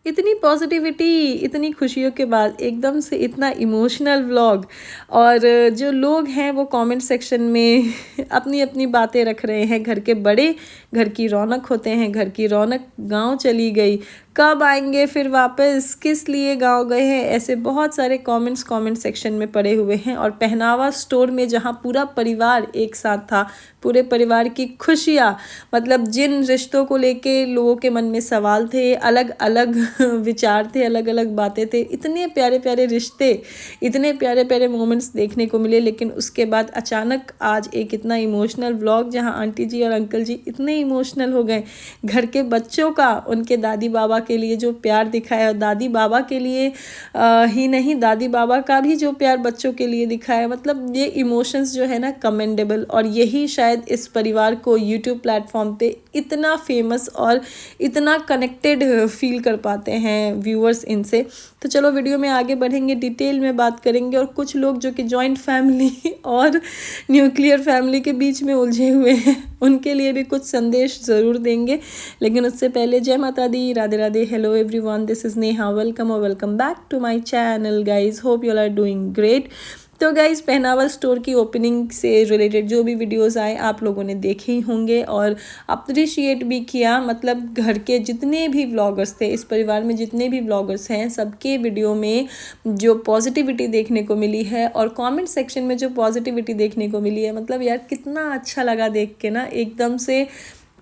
इतनी पॉजिटिविटी, इतनी खुशियों के बाद एकदम से इतना इमोशनल व्लॉग। और जो लोग हैं वो कमेंट सेक्शन में अपनी अपनी बातें रख रहे हैं। घर के बड़े घर की रौनक होते हैं, घर की रौनक गांव चली गई, कब आएंगे फिर वापस, किस लिए गांव गए हैं, ऐसे बहुत सारे कमेंट्स कमेंट सेक्शन में पड़े हुए हैं। और पहनावा स्टोर में जहां पूरा परिवार एक साथ था, पूरे परिवार की खुशियाँ, मतलब जिन रिश्तों को लेके लोगों के मन में सवाल थे, अलग अलग विचार थे, अलग अलग बातें थे, इतने प्यारे प्यारे रिश्ते, इतने प्यारे प्यारे मोमेंट्स देखने को मिले। लेकिन उसके बाद अचानक आज एक इतना इमोशनल व्लॉग जहां आंटी जी और अंकल जी इतने इमोशनल हो गए। घर के बच्चों का उनके दादी बाबा के लिए जो प्यार दिखाया, और दादी बाबा के लिए ही नहीं, दादी बाबा का भी जो प्यार बच्चों के लिए दिखाया, मतलब ये इमोशंस जो है ना कमेंडेबल। और यही शायद इस परिवार को यूट्यूब प्लेटफॉर्म पे इतना फेमस और इतना कनेक्टेड फील कर पाते हैं व्यूअर्स इनसे। तो चलो वीडियो में आगे बढ़ेंगे, डिटेल में बात करेंगे। और कुछ लोग जो कि जॉइंट फैमिली और न्यूक्लियर फैमिली के बीच में उलझे हुए हैं, उनके लिए भी कुछ संदेश ज़रूर देंगे। लेकिन उससे पहले जय माता दी, Radhe Radhe, hello everyone, this is Neha, welcome और welcome back to my channel guys, hope you are doing great. तो गाइज पहनावा स्टोर की ओपनिंग से रिलेटेड जो भी वीडियोस आए आप लोगों ने देखे ही होंगे और अप्रिशिएट भी किया। मतलब घर के जितने भी व्लॉगर्स थे, इस परिवार में जितने भी व्लॉगर्स हैं, सबके वीडियो में जो पॉजिटिविटी देखने को मिली है और कमेंट सेक्शन में जो पॉजिटिविटी देखने को मिली है, मतलब यार कितना अच्छा लगा देख के ना। एकदम से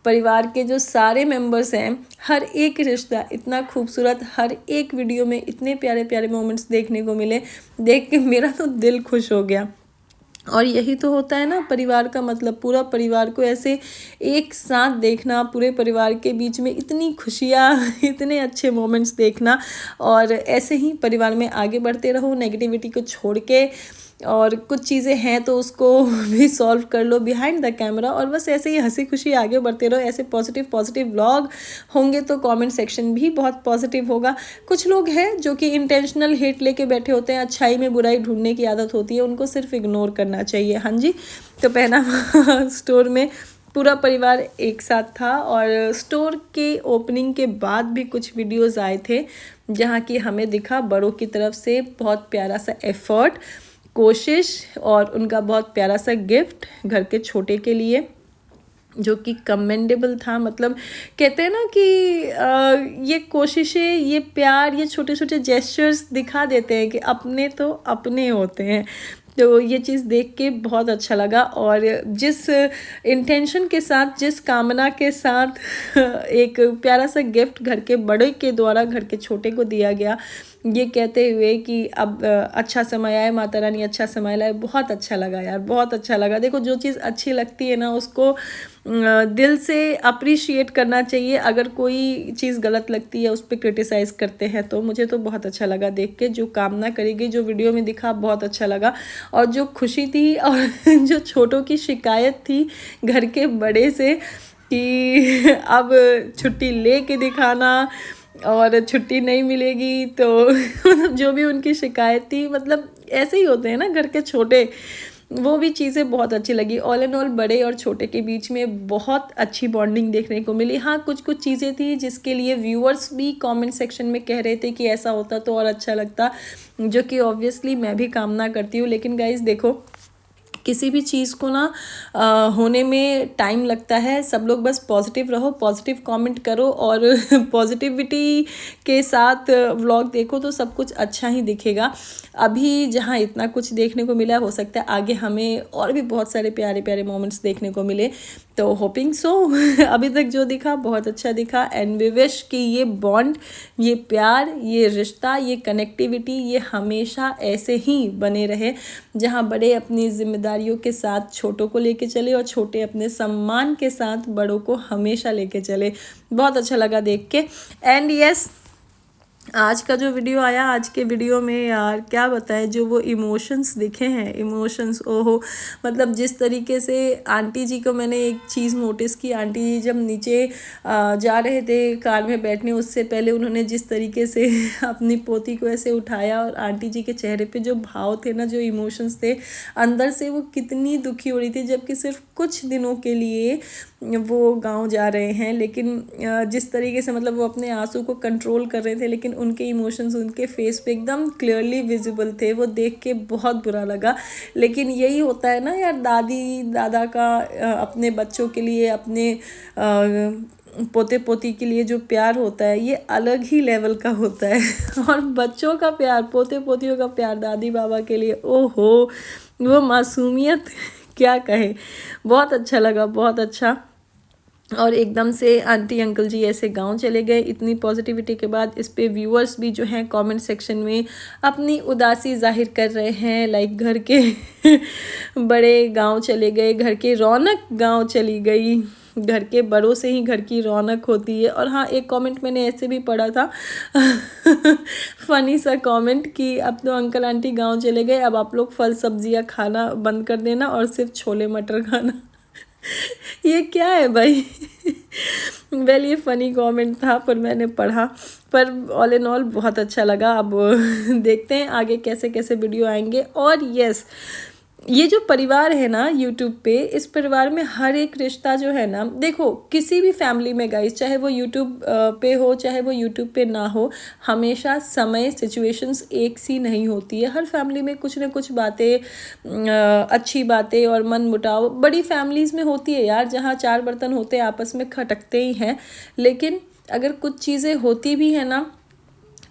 परिवार के जो सारे मेंबर्स हैं, हर एक रिश्ता इतना खूबसूरत, हर एक वीडियो में इतने प्यारे प्यारे मोमेंट्स देखने को मिले, देख के मेरा तो दिल खुश हो गया। और यही तो होता है ना परिवार का मतलब, पूरा परिवार को ऐसे एक साथ देखना, पूरे परिवार के बीच में इतनी खुशियाँ इतने अच्छे मोमेंट्स देखना। और ऐसे ही परिवार में आगे बढ़ते रहो, नेगेटिविटी को छोड़ के। और कुछ चीज़ें हैं तो उसको भी सॉल्व कर लो बिहाइंड द कैमरा, और बस ऐसे ही हंसी खुशी आगे बढ़ते रहो। ऐसे पॉजिटिव पॉजिटिव व्लॉग होंगे तो कमेंट सेक्शन भी बहुत पॉजिटिव होगा। कुछ लोग हैं जो कि इंटेंशनल हेट लेके बैठे होते हैं, अच्छाई में बुराई ढूंढने की आदत होती है, उनको सिर्फ इग्नोर करना चाहिए। हाँ जी, तो पहनावा स्टोर में पूरा परिवार एक साथ था। और स्टोर के ओपनिंग के बाद भी कुछ वीडियोस आए थे जहाँ की हमें दिखा बड़ों की तरफ से बहुत प्यारा सा एफर्ट, कोशिश और उनका बहुत प्यारा सा गिफ्ट घर के छोटे के लिए, जो कि कमेंडेबल था। मतलब कहते हैं ना कि ये कोशिशें, ये प्यार, ये छोटे छोटे जेस्चर्स दिखा देते हैं कि अपने तो अपने होते हैं। तो ये चीज़ देख के बहुत अच्छा लगा। और जिस इंटेंशन के साथ, जिस कामना के साथ एक प्यारा सा गिफ्ट घर के बड़े के द्वारा घर के छोटे को दिया गया, ये कहते हुए कि अब अच्छा समय आए, माता रानी अच्छा समय लाए, बहुत अच्छा लगा यार, बहुत अच्छा लगा। देखो जो चीज़ अच्छी लगती है ना उसको दिल से अप्रिशिएट करना चाहिए। अगर कोई चीज़ गलत लगती है उस पर क्रिटिसाइज़ करते हैं तो मुझे तो बहुत अच्छा लगा देख के। जो कामना करेगी, जो वीडियो में दिखा, बहुत अच्छा लगा। और जो खुशी थी और जो छोटों की शिकायत थी घर के बड़े से कि अब छुट्टी ले के दिखाना और छुट्टी नहीं मिलेगी, तो जो भी उनकी शिकायत थी, मतलब ऐसे ही होते हैं ना घर के छोटे, वो भी चीज़ें बहुत अच्छी लगी। ऑल एंड ऑल बड़े और छोटे के बीच में बहुत अच्छी बॉन्डिंग देखने को मिली। हाँ, कुछ कुछ चीज़ें थी जिसके लिए व्यूअर्स भी कमेंट सेक्शन में कह रहे थे कि ऐसा होता तो और अच्छा लगता, जो कि ऑब्वियसली मैं भी कामना करती हूँ। लेकिन गाइस देखो, किसी भी चीज़ को ना होने में टाइम लगता है। सब लोग बस पॉजिटिव रहो, पॉजिटिव कमेंट करो और पॉजिटिविटी के साथ व्लॉग देखो तो सब कुछ अच्छा ही दिखेगा। अभी जहाँ इतना कुछ देखने को मिला, हो सकता है आगे हमें और भी बहुत सारे प्यारे प्यारे मोमेंट्स देखने को मिले, तो होपिंग सो। अभी तक जो दिखा बहुत अच्छा दिखा। एंड वी विश कि ये बॉन्ड, ये प्यार, ये रिश्ता, ये कनेक्टिविटी, ये हमेशा ऐसे ही बने रहे, जहाँ बड़े अपनी जिम्मेदारियों के साथ छोटों को लेके चले और छोटे अपने सम्मान के साथ बड़ों को हमेशा लेके चले। बहुत अच्छा लगा देख के। एंड यस, आज का जो वीडियो आया, आज के वीडियो में यार क्या बताएं, जो वो इमोशंस दिखे हैं, इमोशंस, ओहो, मतलब जिस तरीके से आंटी जी को मैंने एक चीज़ नोटिस की, आंटी जी जब नीचे जा रहे थे कार में बैठने, उससे पहले उन्होंने जिस तरीके से अपनी पोती को ऐसे उठाया, और आंटी जी के चेहरे पे जो भाव थे ना, जो इमोशंस थे अंदर से, वो कितनी दुखी हो रही थी, जबकि सिर्फ कुछ दिनों के लिए वो गांव जा रहे हैं, लेकिन जिस तरीके से मतलब वो अपने आंसू को कंट्रोल कर रहे थे, लेकिन उनके इमोशंस उनके फेस पे एकदम क्लियरली विजिबल थे। वो देख के बहुत बुरा लगा। लेकिन यही होता है ना यार, दादी दादा का अपने बच्चों के लिए, अपने पोते पोती के लिए जो प्यार होता है, ये अलग ही लेवल का होता है। और बच्चों का प्यार, पोते पोतियों का प्यार दादी बाबा के लिए, ओहो, वो मासूमियत क्या कहे। बहुत अच्छा लगा, बहुत अच्छा। और एकदम से आंटी अंकल जी ऐसे गांव चले गए। इतनी पॉजिटिविटी के बाद इस पे व्यूअर्स भी जो हैं कमेंट सेक्शन में अपनी उदासी जाहिर कर रहे हैं, लाइक घर के बड़े गांव चले गए, घर के रौनक गांव चली गई, घर के बड़ों से ही घर की रौनक होती है। और हाँ, एक कमेंट मैंने ऐसे भी पढ़ा था फनी सा कमेंट कि अब तो अंकल आंटी गांव चले गए, अब आप लोग फल सब्जियां खाना बंद कर देना और सिर्फ छोले मटर खाना। ये क्या है भाई। वेल, ये फ़नी कमेंट था, पर मैंने पढ़ा, पर ऑल इन ऑल बहुत अच्छा लगा। अब देखते हैं आगे कैसे कैसे वीडियो आएंगे। और यस, ये जो परिवार है ना यूट्यूब पे, इस परिवार में हर एक रिश्ता जो है ना, देखो किसी भी फैमिली में गाइस, चाहे वो यूट्यूब पे हो चाहे वो यूट्यूब पे ना हो, हमेशा समय सिचुएशंस एक सी नहीं होती है। हर फैमिली में कुछ ना कुछ बातें, अच्छी बातें और मन मुटाव बड़ी फैमिलीज़ में होती है यार, जहाँ चार बर्तन होते हैं आपस में खटकते ही हैं। लेकिन अगर कुछ चीज़ें होती भी हैं ना,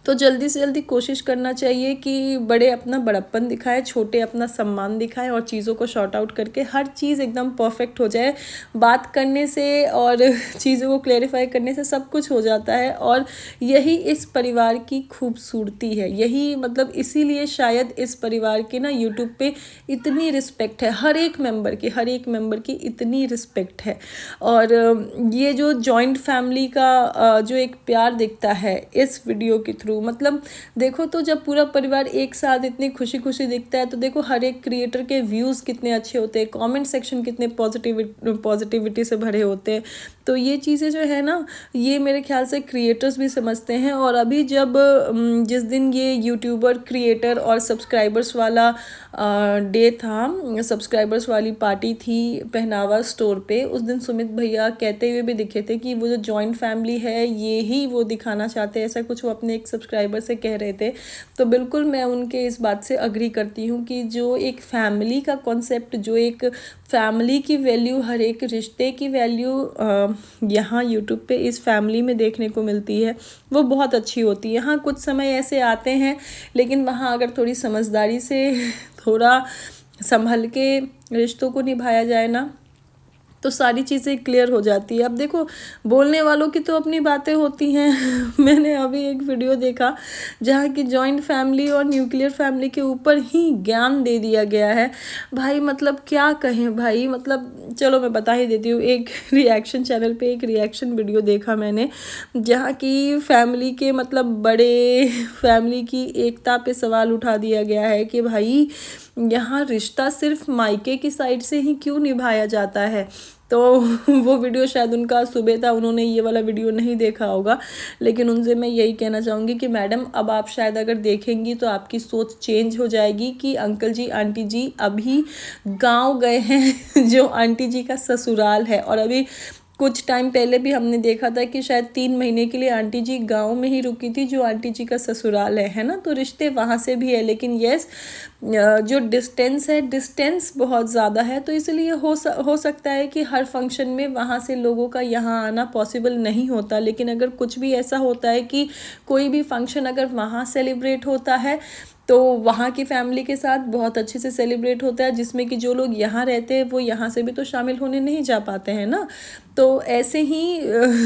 तो जल्दी से जल्दी कोशिश करना चाहिए कि बड़े अपना बड़प्पन दिखाएं, छोटे अपना सम्मान दिखाएं, और चीज़ों को शॉर्ट आउट करके हर चीज़ एकदम परफेक्ट हो जाए। बात करने से और चीज़ों को क्लैरिफाई करने से सब कुछ हो जाता है। और यही इस परिवार की खूबसूरती है। यही मतलब इसीलिए शायद इस परिवार की ना यूट्यूब पे इतनी रिस्पेक्ट है, हर एक मेंबर की इतनी रिस्पेक्ट है। और ये जो जॉइंट फैमिली का जो एक प्यार दिखता है इस वीडियो के थ्रू, मतलब देखो तो जब पूरा परिवार एक साथ इतनी खुशी खुशी दिखता है, तो देखो हर एक क्रिएटर के व्यूज़ कितने अच्छे होते हैं, कमेंट सेक्शन कितने पॉजिटिविटी से भरे होते हैं। तो ये चीज़ें जो है ना, ये मेरे ख्याल से क्रिएटर्स भी समझते हैं। और अभी जब जिस दिन ये यूट्यूबर क्रिएटर और सब्सक्राइबर्स वाला डे था, सब्सक्राइबर्स वाली पार्टी थी पहनावा स्टोर पे, उस दिन सुमित भैया कहते हुए भी दिखे थे कि वो जो जॉइंट फैमिली है ये ही वो दिखाना चाहते हैं, ऐसा कुछ वो अपने एक सब्सक्राइबर से कह रहे थे। तो बिल्कुल मैं उनके इस बात से अग्री करती हूँ कि जो एक फैमिली का कॉन्सेप्ट, जो एक फैमिली की वैल्यू, हर एक रिश्ते की वैल्यू यहाँ यूट्यूब पे इस फैमिली में देखने को मिलती है, वो बहुत अच्छी होती है। हाँ, कुछ समय ऐसे आते हैं, लेकिन वहाँ अगर थोड़ी समझदारी से थोड़ा संभल के रिश्तों को निभाया जाए ना, तो सारी चीज़ें क्लियर हो जाती है। अब देखो, बोलने वालों की तो अपनी बातें होती हैं। मैंने अभी एक वीडियो देखा जहाँ की जॉइंट फैमिली और न्यूक्लियर फैमिली के ऊपर ही ज्ञान दे दिया गया है। भाई मतलब क्या कहें भाई, मतलब चलो मैं बता ही देती हूँ। एक रिएक्शन चैनल पे एक रिएक्शन वीडियो देखा मैंने, जहाँ की फैमिली के मतलब बड़े फैमिली की एकता पे सवाल उठा दिया गया है कि भाई यहाँ रिश्ता सिर्फ मायके की साइड से ही क्यों निभाया जाता है। तो वो वीडियो शायद उनका सुबह था, उन्होंने ये वाला वीडियो नहीं देखा होगा। लेकिन उनसे मैं यही कहना चाहूँगी कि मैडम, अब आप शायद अगर देखेंगी तो आपकी सोच चेंज हो जाएगी कि अंकल जी आंटी जी अभी गांव गए हैं जो आंटी जी का ससुराल है। और अभी कुछ टाइम पहले भी हमने देखा था कि शायद 3 महीने के लिए आंटी जी गांव में ही रुकी थी, जो आंटी जी का ससुराल है ना। तो रिश्ते वहाँ से भी है, लेकिन यस, जो डिस्टेंस है, डिस्टेंस बहुत ज़्यादा है। तो इसलिए हो सकता है कि हर फंक्शन में वहाँ से लोगों का यहाँ आना पॉसिबल नहीं होता। लेकिन अगर कुछ भी ऐसा होता है कि कोई भी फंक्शन अगर वहाँ सेलिब्रेट होता है, तो वहाँ की फैमिली के साथ बहुत अच्छे से सेलिब्रेट होता है, जिसमें कि जो लोग यहाँ रहते हैं वो यहाँ से भी तो शामिल होने नहीं जा पाते हैं ना। तो ऐसे ही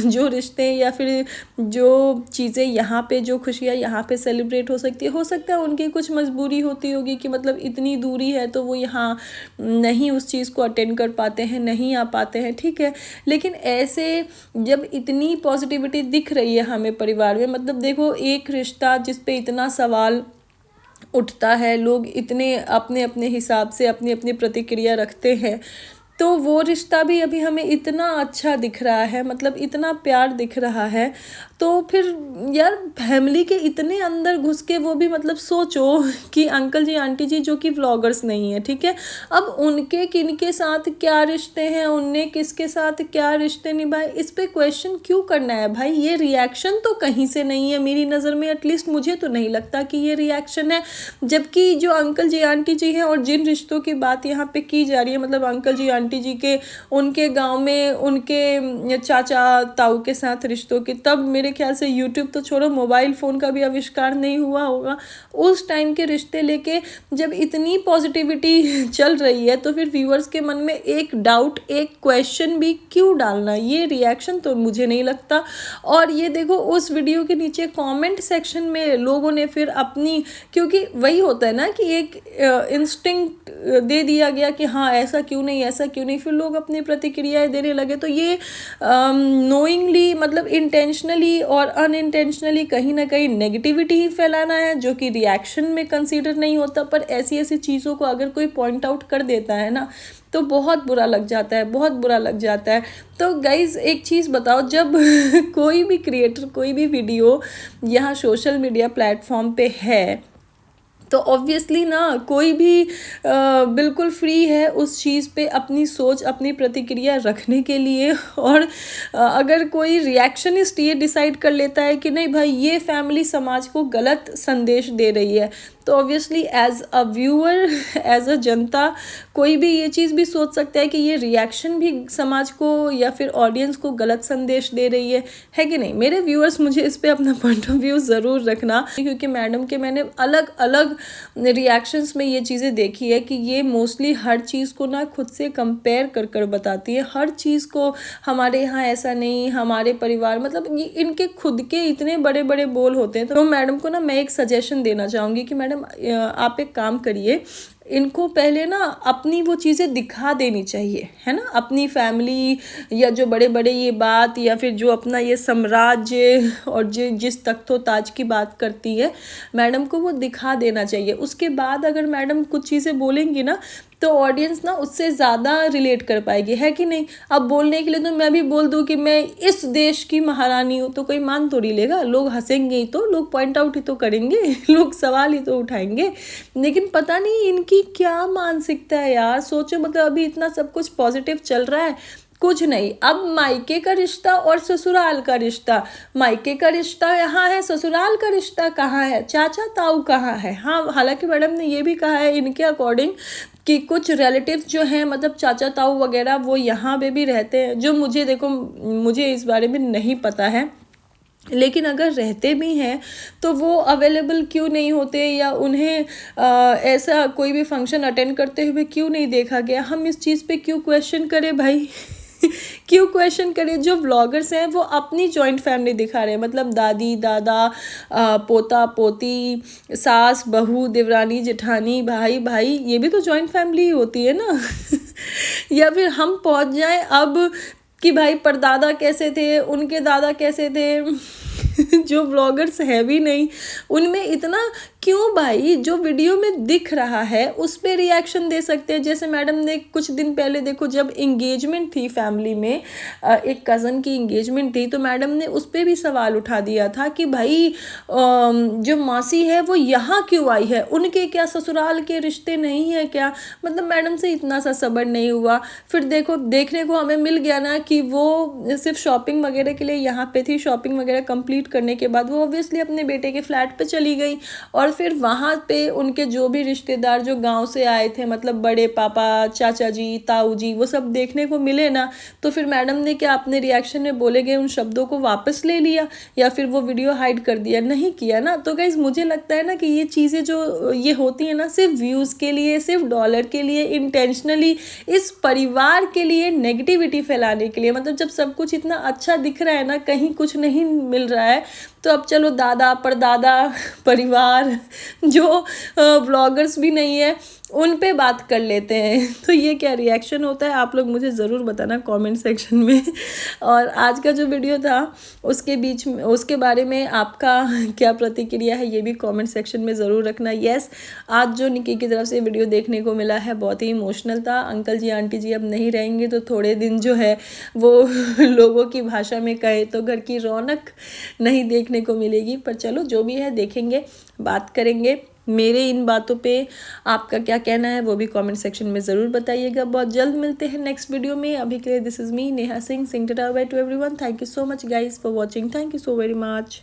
जो रिश्ते या फिर जो चीज़ें यहाँ पे, जो खुशियाँ यहाँ पे सेलिब्रेट हो सकता है उनकी कुछ मजबूरी होती होगी कि मतलब इतनी दूरी है तो वो यहाँ नहीं उस चीज़ को अटेंड कर पाते हैं, नहीं आ पाते हैं, ठीक है। लेकिन ऐसे जब इतनी पॉजिटिविटी दिख रही है हमें परिवार में, मतलब देखो एक रिश्ता जिस पे इतना सवाल उठता है, लोग इतने अपने अपने हिसाब से अपनी अपनी प्रतिक्रिया रखते हैं, तो वो रिश्ता भी अभी हमें इतना अच्छा दिख रहा है, मतलब इतना प्यार दिख रहा है। तो फिर यार फैमिली के इतने अंदर घुस के वो भी मतलब सोचो कि अंकल जी आंटी जी जो कि व्लॉगर्स नहीं है, ठीक है, अब उनके किनके साथ क्या रिश्ते हैं, उनने किसके साथ क्या रिश्ते निभाए, इस पे क्वेश्चन क्यों करना है भाई। ये रिएक्शन तो कहीं से नहीं है मेरी नज़र में, एटलीस्ट मुझे तो नहीं लगता कि ये रिएक्शन है। जबकि जो अंकल जी आंटी जी हैं और जिन रिश्तों की बात यहाँ पे की जा रही है, मतलब अंकल जी आंटी जी के उनके गांव में उनके चाचा ताऊ के साथ रिश्तों की, तब मेरे ख्याल से यूट्यूब तो छोड़ो, मोबाइल फ़ोन का भी आविष्कार नहीं हुआ होगा, उस टाइम के रिश्ते लेके जब इतनी पॉजिटिविटी चल रही है, तो फिर व्यूअर्स के मन में एक डाउट, एक क्वेश्चन भी क्यों डालना, ये रिएक्शन तो मुझे नहीं लगता। और ये देखो उस वीडियो के नीचे कमेंट सेक्शन में लोगों ने फिर अपनी, क्योंकि वही होता है ना कि एक इंस्टिंक्ट दे दिया गया कि हाँ ऐसा क्यों नहीं, ऐसा क्यों नहीं, फिर लोग अपनी प्रतिक्रियाएं देने लगे। तो ये नोइंगली मतलब इंटेंशनली और अनइंटेंशनली कहीं ना कहीं नेगेटिविटी ही फैलाना है, जो कि रिएक्शन में कंसीडर नहीं होता। पर ऐसी ऐसी चीज़ों को अगर कोई पॉइंट आउट कर देता है ना, तो बहुत बुरा लग जाता है, बहुत बुरा लग जाता है। तो गाइज़ एक चीज़ बताओ, जब कोई भी क्रिएटर कोई भी वीडियो यहाँ सोशल मीडिया प्लेटफॉर्म पे है, तो ऑब्वियसली ना कोई भी बिल्कुल फ्री है उस चीज़ पे अपनी सोच, अपनी प्रतिक्रिया रखने के लिए। और अगर कोई रिएक्शनिस्ट ये डिसाइड कर लेता है कि नहीं भाई ये फैमिली समाज को गलत संदेश दे रही है, तो obviously as a viewer, as a जनता, कोई भी ये चीज़ भी सोच सकता है कि ये रिएक्शन भी समाज को या फिर ऑडियंस को गलत संदेश दे रही है कि नहीं। मेरे व्यूअर्स मुझे इस पे अपना पॉइंट ऑफ व्यू ज़रूर रखना, क्योंकि मैडम के मैंने अलग अलग रिएक्शंस में ये चीज़ें देखी है कि ये मोस्टली हर चीज़ को ना खुद से कंपेयर कर कर बताती है, हर चीज़ को हमारे यहाँ ऐसा नहीं, हमारे परिवार, मतलब ये इनके खुद के इतने बड़े बड़े बोल होते हैं। तो मैडम को ना मैं एक सजेशन देना चाहूँगी कि मैडम आप एक काम करिए, इनको पहले ना अपनी वो चीज़ें दिखा देनी चाहिए, है ना, अपनी फैमिली या जो बड़े बड़े ये बात या फिर जो अपना ये साम्राज्य और जिस तख्तो ताज की बात करती है, मैडम को वो दिखा देना चाहिए। उसके बाद अगर मैडम कुछ चीज़ें बोलेंगी ना, तो ऑडियंस ना उससे ज़्यादा रिलेट कर पाएगी, है कि नहीं। अब बोलने के लिए तो मैं भी बोल दूँ कि मैं इस देश की महारानी हूँ, तो कोई मान तो नहीं लेगा, लोग हंसेंगे ही, तो लोग पॉइंट आउट ही तो करेंगे, लोग सवाल ही तो उठाएंगे। लेकिन पता नहीं इनकी क्या मानसिकता है यार, सोचो, मतलब अभी इतना सब कुछ पॉजिटिव चल रहा है, कुछ नहीं, अब मायके का रिश्ता और ससुराल का रिश्ता, मायके का रिश्ता यहाँ है, ससुराल का रिश्ता कहाँ है, चाचा ताऊ कहाँ है। हाँ, हालांकि मैडम ने ये भी कहा है इनके अकॉर्डिंग कि कुछ रिलेटिव्स जो हैं, मतलब चाचा ताऊ वगैरह, वो यहाँ पे भी रहते हैं, जो मुझे देखो, मुझे इस बारे में नहीं पता है, लेकिन अगर रहते भी हैं तो वो अवेलेबल क्यों नहीं होते, या उन्हें ऐसा कोई भी फंक्शन अटेंड करते हुए क्यों नहीं देखा गया। हम इस चीज़ पे क्यों क्वेश्चन करें भाई क्यों क्वेश्चन करें। जो व्लॉगर्स हैं वो अपनी जॉइंट फैमिली दिखा रहे हैं, मतलब दादी दादा, पोता पोती, सास बहू, देवरानी जेठानी, भाई भाई, ये भी तो जॉइंट फैमिली ही होती है ना या फिर हम पहुंच जाएं अब कि भाई परदादा कैसे थे, उनके दादा कैसे थे जो व्लॉगर्स है भी नहीं, उनमें इतना क्यों भाई, जो वीडियो में दिख रहा है उस पर रिएक्शन दे सकते हैं। जैसे मैडम ने कुछ दिन पहले देखो, जब इंगेजमेंट थी फैमिली में, एक कज़न की इंगेजमेंट थी, तो मैडम ने उस पर भी सवाल उठा दिया था कि भाई जो मासी है वो यहाँ क्यों आई है, उनके क्या ससुराल के रिश्ते नहीं है क्या। मतलब मैडम से इतना सा सब्र नहीं हुआ। फिर देखो, देखने को हमें मिल गया ना कि वो सिर्फ शॉपिंग वगैरह के लिए यहाँ पे थी, शॉपिंग वगैरह कंप्लीट कंप्लीट करने के बाद वो ऑब्वियसली अपने बेटे के फ्लैट पे चली गई और फिर वहाँ पे उनके जो भी रिश्तेदार जो गांव से आए थे, मतलब बड़े पापा, चाचा जी, ताऊ जी, वो सब देखने को मिले ना, तो फिर मैडम ने क्या अपने रिएक्शन में बोले गए उन शब्दों को वापस ले लिया या फिर वो वीडियो हाइड कर दिया? नहीं किया ना। तो गाइज मुझे लगता है ना कि ये चीज़ें जो ये होती है ना, सिर्फ व्यूज़ के लिए, सिर्फ डॉलर के लिए, इंटेंशनली इस परिवार के लिए नेगेटिविटी फैलाने के लिए, मतलब जब सब कुछ इतना अच्छा दिख रहा है ना, कहीं कुछ नहीं मिल रहा है, तो अब चलो दादा परदादा परिवार जो ब्लॉगर्स भी नहीं है उन पे बात कर लेते हैं। तो ये क्या रिएक्शन होता है, आप लोग मुझे ज़रूर बताना कमेंट सेक्शन में। और आज का जो वीडियो था उसके बीच में, उसके बारे में आपका क्या प्रतिक्रिया है ये भी कमेंट सेक्शन में ज़रूर रखना। यस, आज जो निकी की तरफ से वीडियो देखने को मिला है बहुत ही इमोशनल था। अंकल जी आंटी जी अब नहीं रहेंगे तो थोड़े दिन जो है वो लोगों की भाषा में कहे तो घर की रौनक नहीं देखने को मिलेगी। पर चलो जो भी है देखेंगे, बात करेंगे। मेरे इन बातों पे आपका क्या कहना है वो भी कमेंट सेक्शन में ज़रूर बताइएगा। बहुत जल्द मिलते हैं नेक्स्ट वीडियो में। अभी के लिए this is me Neha Singh, सिंग tata bye to everyone. Thank you so much guys for watching. Thank you so very much.